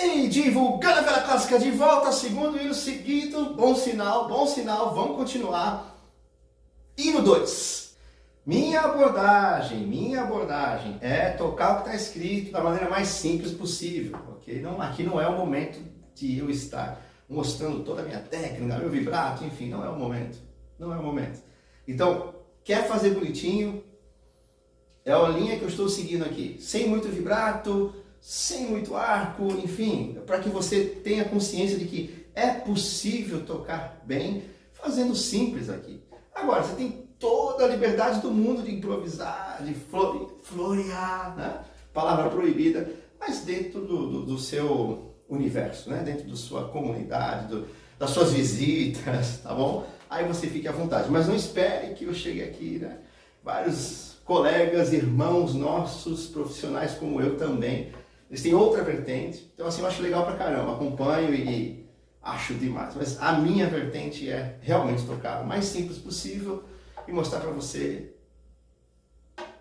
E divulgando a vela clássica de volta, segundo hino seguido, bom sinal, vamos continuar. Hino 2. Minha abordagem é tocar o que está escrito da maneira mais simples possível, ok? Não, aqui não é o momento de eu estar mostrando toda a minha técnica, meu vibrato, enfim, não é o momento. Então, quer fazer bonitinho? É a linha que eu estou seguindo aqui, sem muito vibrato, sem muito arco, enfim, para que você tenha consciência de que é possível tocar bem fazendo simples aqui. Agora, você tem toda a liberdade do mundo de improvisar, de florear, né? Palavra proibida, mas dentro do seu universo, né? Dentro da sua comunidade, das suas visitas, tá bom? Aí você fique à vontade, mas não espere que eu chegue aqui, né? Vários colegas, irmãos nossos, profissionais como eu também, eles têm outra vertente, então assim, eu acho legal pra caramba, acompanho e acho demais, mas a minha vertente é realmente tocar o mais simples possível e mostrar pra você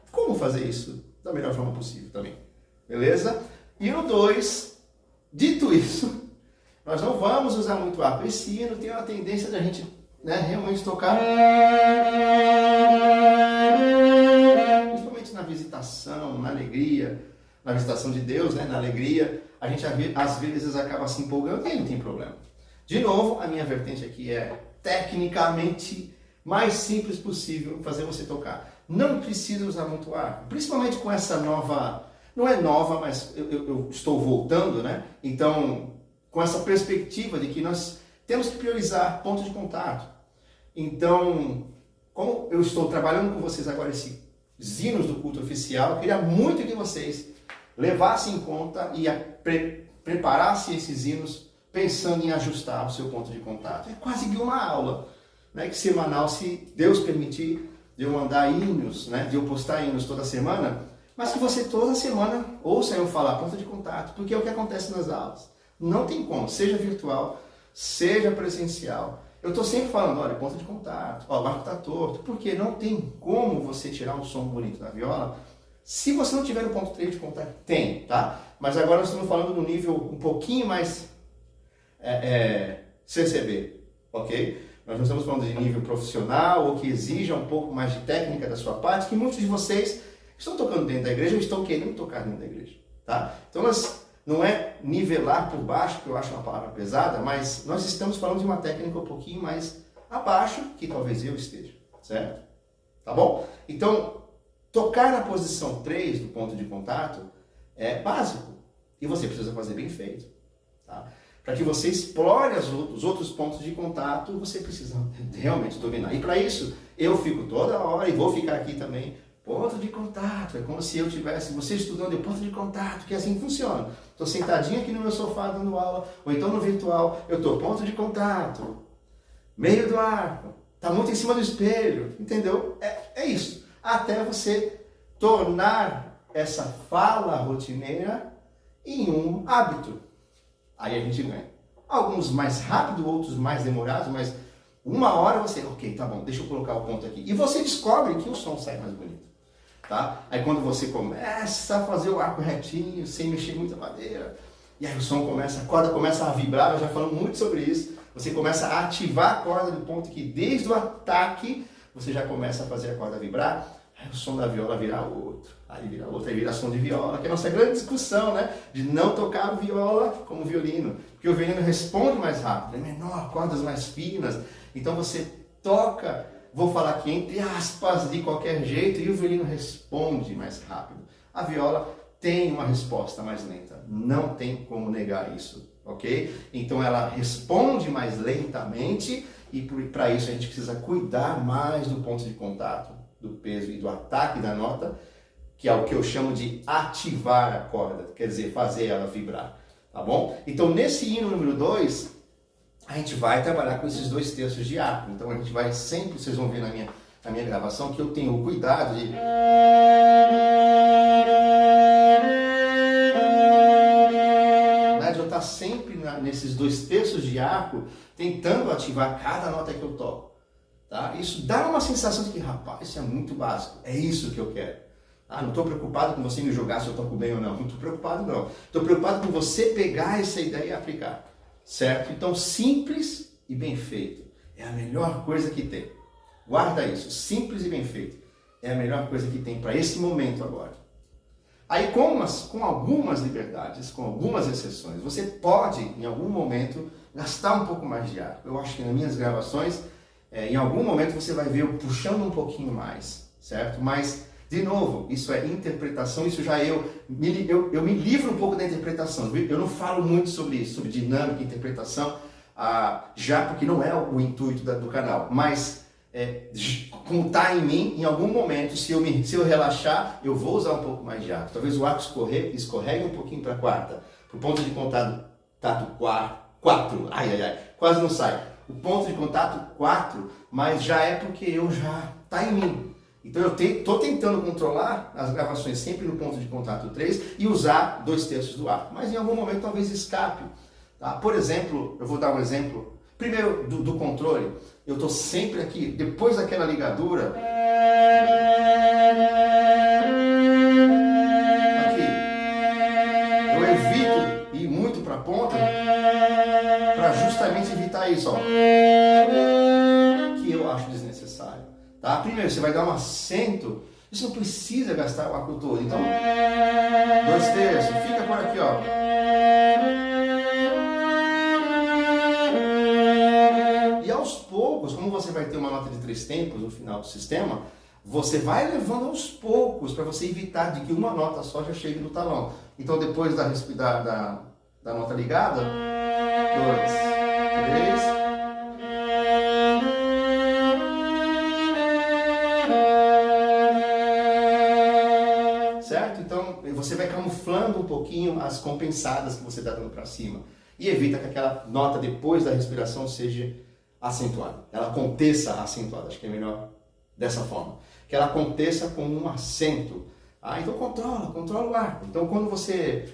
como fazer isso da melhor forma possível também, beleza? E no 2, dito isso, nós não vamos usar muito arco. Esse hino tem uma tendência de a gente, né, realmente tocar, principalmente na visitação, na alegria, na visitação de Deus, né, na alegria, a gente às vezes acaba se empolgando e aí não tem problema. De novo, a minha vertente aqui é tecnicamente mais simples possível fazer você tocar. Não precisa usar muito arco, principalmente com essa nova, não é nova, mas eu estou voltando, né? Então, com essa perspectiva de que nós temos que priorizar ponto de contato. Então, como eu estou trabalhando com vocês agora esses hinos do culto oficial, eu queria muito que vocês levassem em conta e preparassem esses hinos pensando em ajustar o seu ponto de contato. É quase que uma aula, né, que semanal, se Deus permitir, de eu mandar hinos, né, de eu postar hinos toda semana, mas que você toda semana ouça eu falar ponto de contato, porque é o que acontece nas aulas. Não tem como, seja virtual, seja presencial. Eu estou sempre falando, olha, ponto de contato, ó, o arco está torto, porque não tem como você tirar um som bonito da viola se você não tiver o ponto 3 de contato. Tem, tá? Mas agora nós estamos falando no nível um pouquinho mais CCB, ok? Nós não estamos falando de nível profissional ou que exija um pouco mais de técnica da sua parte, que muitos de vocês estão tocando dentro da igreja ou estão querendo tocar dentro da igreja, tá? Então nós não é nivelar por baixo, que eu acho uma palavra pesada, mas nós estamos falando de uma técnica um pouquinho mais abaixo, que talvez eu esteja, certo? Tá bom? Então, tocar na posição 3 do ponto de contato é básico e você precisa fazer bem feito, tá? Para que você explore os outros pontos de contato, você precisa realmente dominar. E para isso, eu fico toda hora e vou ficar aqui também. Ponto de contato, é como se eu tivesse, você estudando ponto de contato, que assim funciona. Estou sentadinho aqui no meu sofá dando aula, ou então no virtual, eu estou ponto de contato, meio do arco, está muito em cima do espelho, entendeu? É isso. Até você tornar essa fala rotineira em um hábito. Aí a gente ganha. Alguns mais rápido, outros mais demorados, mas uma hora você, ok, tá bom, deixa eu colocar o ponto aqui. E você descobre que o som sai mais bonito. Tá? Aí quando você começa a fazer o arco retinho, sem mexer muito a madeira, e aí o som começa, a corda começa a vibrar, nós já falamos muito sobre isso, você começa a ativar a corda do ponto que desde o ataque, você já começa a fazer a corda vibrar, aí o som da viola vira outro, aí vira som de viola, que é a nossa grande discussão, né? De não tocar viola como violino, porque o violino responde mais rápido, é menor, cordas mais finas, então você toca, vou falar aqui entre aspas, de qualquer jeito, e o violino responde mais rápido. A viola tem uma resposta mais lenta, não tem como negar isso, ok? Então ela responde mais lentamente, e para isso a gente precisa cuidar mais do ponto de contato, do peso e do ataque da nota, que é o que eu chamo de ativar a corda, quer dizer, fazer ela vibrar, tá bom? Então nesse hino número 2, a gente vai trabalhar com esses 2 terços de arco. Então a gente vai sempre, vocês vão ver na minha gravação, que eu tenho o cuidado de eu estar sempre nesses 2 terços de arco, tentando ativar cada nota que eu toco. Tá? Isso dá uma sensação de que, rapaz, isso é muito básico, é isso que eu quero. Ah, não estou preocupado com você me julgar se eu toco bem ou não. Não estou preocupado não. Estou preocupado com você pegar essa ideia e aplicar. Certo? Então, simples e bem feito é a melhor coisa que tem. Guarda isso. Simples e bem feito é a melhor coisa que tem para esse momento agora. Aí, com algumas liberdades, com algumas exceções, você pode, em algum momento, gastar um pouco mais de ar. Eu acho que nas minhas gravações, em algum momento você vai ver eu puxando um pouquinho mais, certo? Mas, de novo, isso é interpretação, isso já eu me livro um pouco da interpretação. Eu não falo muito sobre isso, sobre dinâmica, interpretação, já porque não é o intuito do canal, mas como está em mim, em algum momento, se eu relaxar, eu vou usar um pouco mais de arco. Talvez o arco escorregue um pouquinho para a quarta, para o ponto de contato 4, quase não sai. O ponto de contato 4, mas já é porque está em mim. Então eu estou tentando controlar as gravações sempre no ponto de contato 3 e usar 2/3 do arco, mas em algum momento talvez escape. Tá? Por exemplo, eu vou dar um exemplo, primeiro do controle, eu estou sempre aqui, depois daquela ligadura, aqui, eu evito ir muito para a ponta, para justamente evitar isso, ó, que eu acho desnecessário. Tá? Primeiro, você vai dar um acento, você não precisa gastar o arco todo, então, 2/3, fica por aqui, ó. Como você vai ter uma nota de 3 tempos no final do sistema, você vai levando aos poucos para você evitar de que uma nota só já chegue no talão. Então depois da nota ligada, 2, 3. Certo? Então você vai camuflando um pouquinho as compensadas que você está dando para cima. E evita que aquela nota depois da respiração seja acentuada, ela aconteça acentuada, acho que é melhor dessa forma, que ela aconteça com um acento. Então controla o arco. Então quando você,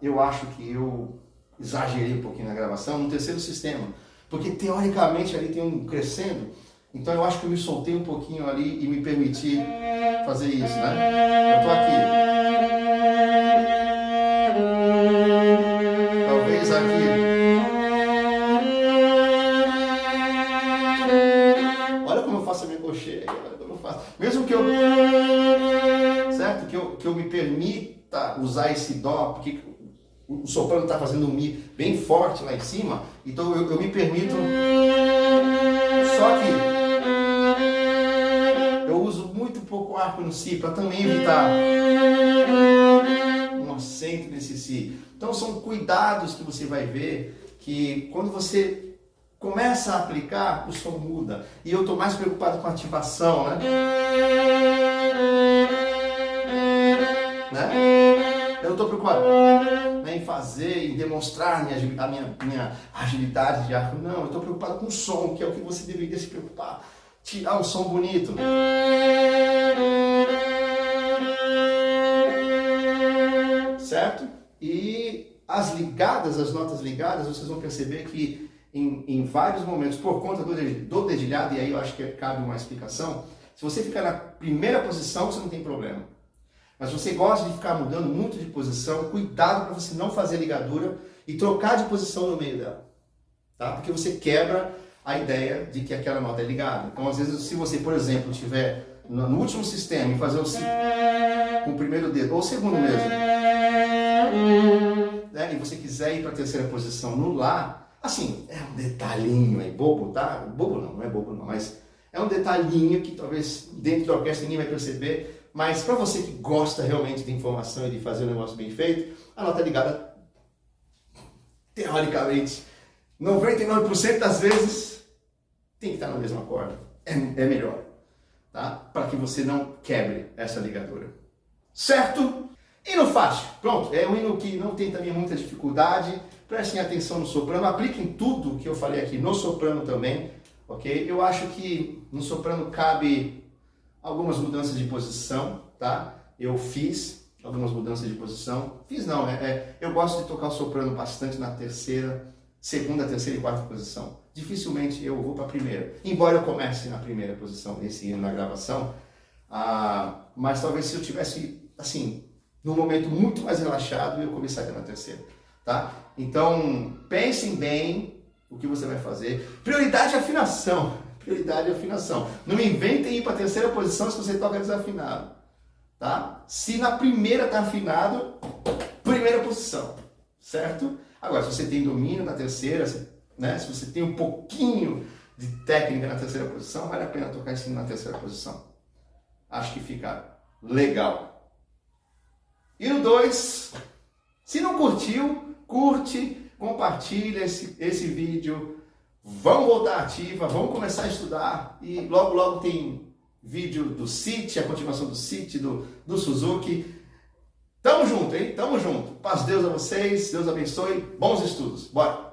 eu acho que eu exagerei um pouquinho na gravação no terceiro sistema, porque teoricamente ali tem um crescendo, então eu acho que eu me soltei um pouquinho ali e me permiti fazer isso, né? Eu tô aqui. Talvez aqui. Mesmo que eu me permita usar esse dó, porque o soprano está fazendo um mi bem forte lá em cima, então eu me permito, só que eu uso muito pouco arco no si, para também evitar um acento nesse si. Então são cuidados que você vai ver, que quando você começa a aplicar, o som muda. E eu estou mais preocupado com a ativação, né? Eu estou preocupado, né, em fazer, em demonstrar a minha agilidade de arco. Não, eu estou preocupado com o som, que é o que você deveria se preocupar. Tirar um som bonito. Certo? E as notas ligadas, vocês vão perceber que em vários momentos, por conta do dedilhado, e aí eu acho que cabe uma explicação, se você ficar na primeira posição, você não tem problema. Mas se você gosta de ficar mudando muito de posição, cuidado para você não fazer ligadura e trocar de posição no meio dela. Tá? Porque você quebra a ideia de que aquela nota é ligada. Então, às vezes, se você, por exemplo, estiver no último sistema e fazer o si com o primeiro dedo, ou o segundo mesmo, né, e você quiser ir para a terceira posição no Lá, assim, é um detalhinho aí, bobo, tá? Bobo não é bobo não, mas é um detalhinho que talvez dentro da orquestra ninguém vai perceber, mas para você que gosta realmente de informação e de fazer um negócio bem feito, a nota ligada, teoricamente, 99% das vezes, tem que estar na mesma corda. É melhor, tá? Para que você não quebre essa ligadura. Certo? Hino fácil. Pronto, é um hino que não tem também muita dificuldade. Prestem atenção no soprano, apliquem tudo que eu falei aqui no soprano também, ok? Eu acho que no soprano cabe algumas mudanças de posição, tá? Eu fiz algumas mudanças de posição. Fiz não, eu gosto de tocar o soprano bastante na segunda, terceira e quarta posição. Dificilmente eu vou para a primeira. Embora eu comece na primeira posição nesse hino na gravação, Mas talvez se eu tivesse, assim, num momento muito mais relaxado, eu começaria na terceira, tá? Então, pensem bem o que você vai fazer. Prioridade é afinação. Prioridade é afinação. Não inventem ir para a terceira posição se você toca desafinado, tá? Se na primeira está afinado, primeira posição, certo? Agora, se você tem domínio na terceira, né? Se você tem um pouquinho de técnica na terceira posição, vale a pena tocar esse sino na terceira posição. Acho que fica legal. E no 2, se não curtiu, curte, compartilha esse vídeo. Vamos voltar ativa, vamos começar a estudar. E logo, logo tem vídeo do City, a continuação do City, do Suzuki. Tamo junto, hein? Tamo junto. Paz de Deus a vocês, Deus abençoe. Bons estudos. Bora!